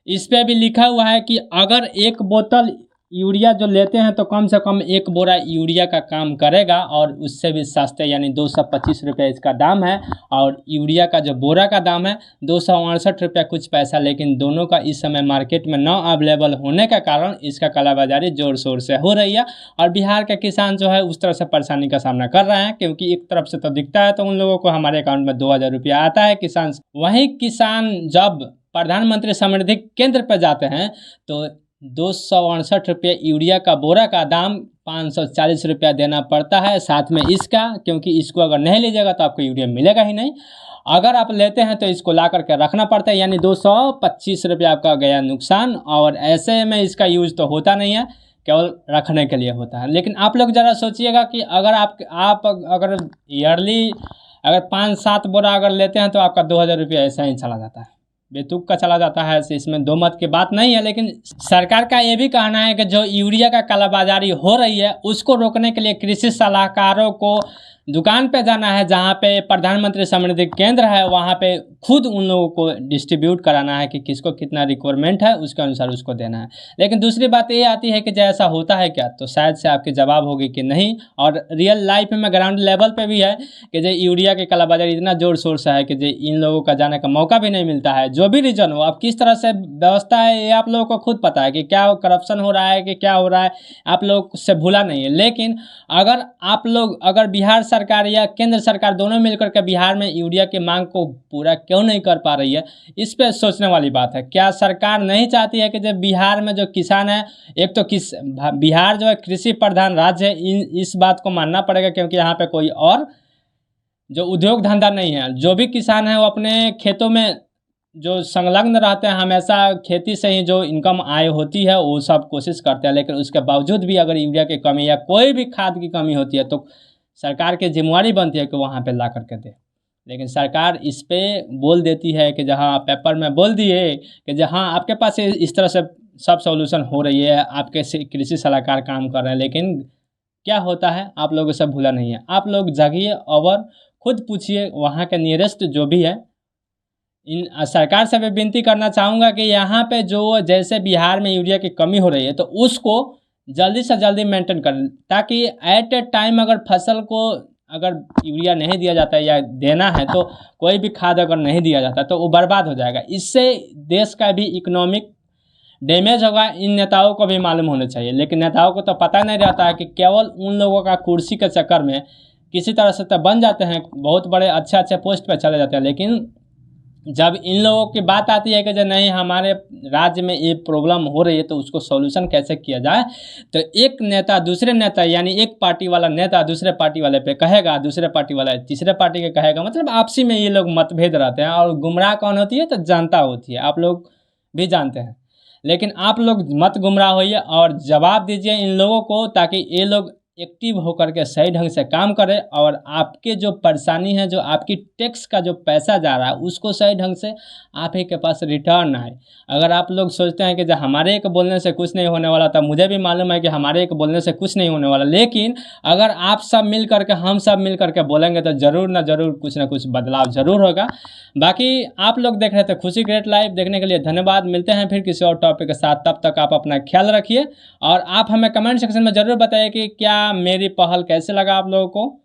इस पे भी लिखा हुआ है कि अगर एक बोतल यूरिया जो लेते हैं तो कम से कम एक बोरा यूरिया का काम करेगा, और उससे भी सस्ते यानी 225 रुपये इसका दाम है। और यूरिया का जो बोरा का दाम है 268 रुपये कुछ पैसा। लेकिन दोनों का इस समय मार्केट में न अवेलेबल होने के कारण इसका कालाबाजारी जोर शोर से हो रही है। और बिहार के किसान जो है उस तरह से परेशानी का सामना कर रहे हैं, क्योंकि एक तरफ से तो दिखता है तो उन लोगों को हमारे अकाउंट में 2000 रुपया आता है किसान से। वहीं किसान जब प्रधानमंत्री समृद्धि केंद्र पर जाते हैं तो 268 रुपये यूरिया का बोरा का दाम 540 रुपया देना पड़ता है साथ में इसका, क्योंकि इसको अगर नहीं लीजिएगा तो आपको यूरिया मिलेगा ही नहीं। अगर आप लेते हैं तो इसको ला करके रखना पड़ता है, यानी 225 रुपया आपका गया नुकसान। और ऐसे में इसका यूज तो होता नहीं है, केवल रखने के लिए होता है। लेकिन आप लोग ज़रा सोचिएगा कि अगर आप अगर ईयरली अगर 5-7 बोरा अगर लेते हैं तो आपका 2000 रुपया ऐसा ही चला जाता है, बेतुक का चला जाता है। इसमें दो मत की बात नहीं है। लेकिन सरकार का ये भी कहना है कि जो यूरिया का कालाबाजारी हो रही है उसको रोकने के लिए कृषि सलाहकारों को दुकान पे जाना है, जहाँ पे प्रधानमंत्री समृद्धि केंद्र है वहाँ पे खुद उन लोगों को डिस्ट्रीब्यूट कराना है कि किसको कितना रिक्वायरमेंट है उसके अनुसार उसको देना है। लेकिन दूसरी बात ये आती है कि जैसा होता है क्या, तो शायद से आपके जवाब होगी कि नहीं। और रियल लाइफ में ग्राउंड लेवल पे भी है कि जो यूरिया के कालाबाजारी इतना जोर शोर से है कि जो इन लोगों का जाने का मौका भी नहीं मिलता है। जो भी रीजन हो, अब किस तरह से व्यवस्था है ये आप लोगों को खुद पता है कि क्या करप्शन हो रहा है कि क्या हो रहा है, आप लोग से भूला नहीं है। लेकिन अगर आप लोग अगर बिहार सरकार या केंद्र सरकार दोनों मिलकर के बिहार में यूरिया की मांग को पूरा क्यों नहीं कर पा रही है, इस पे सोचने वाली बात है। क्या सरकार नहीं चाहती है कि जब बिहार में जो किसान है, एक तो बिहार जो है कृषि प्रधान राज्य है, इस बात को मानना पड़ेगा, क्योंकि यहाँ पे कोई और जो उद्योग धंधा नहीं है। जो भी किसान है वो अपने खेतों में जो संलग्न रहते हैं, हमेशा खेती से ही जो इनकम आय होती है वो सब कोशिश करते हैं। लेकिन उसके बावजूद भी अगर यूरिया की कमी या कोई भी खाद की कमी होती है तो सरकार की जिम्मेवारी बनती है कि वहाँ पे ला करके दे। लेकिन सरकार इस पे बोल देती है कि जहाँ पेपर में बोल दिए कि जहाँ आपके पास इस तरह से सब सॉल्यूशन हो रही है, आपके कृषि सलाहकार काम कर रहे हैं, लेकिन क्या होता है आप लोगों से भूला नहीं है। आप लोग जागिए और खुद पूछिए वहाँ के नियरेस्ट जो भी है। इन सरकार से भी विनती करना चाहूँगा कि यहाँ पे जो जैसे बिहार में यूरिया की कमी हो रही है तो उसको जल्दी से जल्दी मेंटेन करें, ताकि एट ए टाइम अगर फसल को अगर यूरिया नहीं दिया जाता है या देना है तो कोई भी खाद अगर नहीं दिया जाता तो वो बर्बाद हो जाएगा। इससे देश का भी इकोनॉमिक डैमेज होगा। इन नेताओं को भी मालूम होना चाहिए, लेकिन नेताओं को तो पता नहीं रहता है कि केवल उन लोगों का कुर्सी के चक्कर में किसी तरह से तो बन जाते हैं, बहुत बड़े अच्छे पोस्ट पर चले जाते हैं। लेकिन जब इन लोगों की बात आती है कि जो नहीं हमारे राज्य में ये प्रॉब्लम हो रही है तो उसको सॉल्यूशन कैसे किया जाए, तो एक नेता दूसरे नेता यानी एक पार्टी वाला नेता दूसरे पार्टी वाले पे कहेगा, दूसरे पार्टी वाला तीसरे पार्टी के कहेगा। मतलब आपसी में ये लोग मतभेद रहते हैं। और गुमराह कौन होती है, तो जनता होती है, आप लोग भी जानते हैं। लेकिन आप लोग मत गुमराह होइए और जवाब दीजिए इन लोगों को, ताकि ये लोग एक्टिव होकर के सही ढंग से काम करें और आपके जो परेशानी है, जो आपकी टैक्स का जो पैसा जा रहा है उसको सही ढंग से आप ही के पास रिटर्न आए। अगर आप लोग सोचते हैं कि जब हमारे एक बोलने से कुछ नहीं होने वाला, तब मुझे भी मालूम है कि हमारे एक बोलने से कुछ नहीं होने वाला। लेकिन अगर आप सब मिल करके हम सब मिल करके बोलेंगे तो ज़रूर ना ज़रूर कुछ ना कुछ बदलाव ज़रूर होगा। बाकी आप लोग देख रहे थे खुशी क्रिएट लाइव, देखने के लिए धन्यवाद। मिलते हैं फिर किसी और टॉपिक के साथ, तब तक आप अपना ख्याल रखिए। और आप हमें कमेंट सेक्शन में ज़रूर बताइए कि क्या मेरी पहल कैसे लगा आप लोगों को।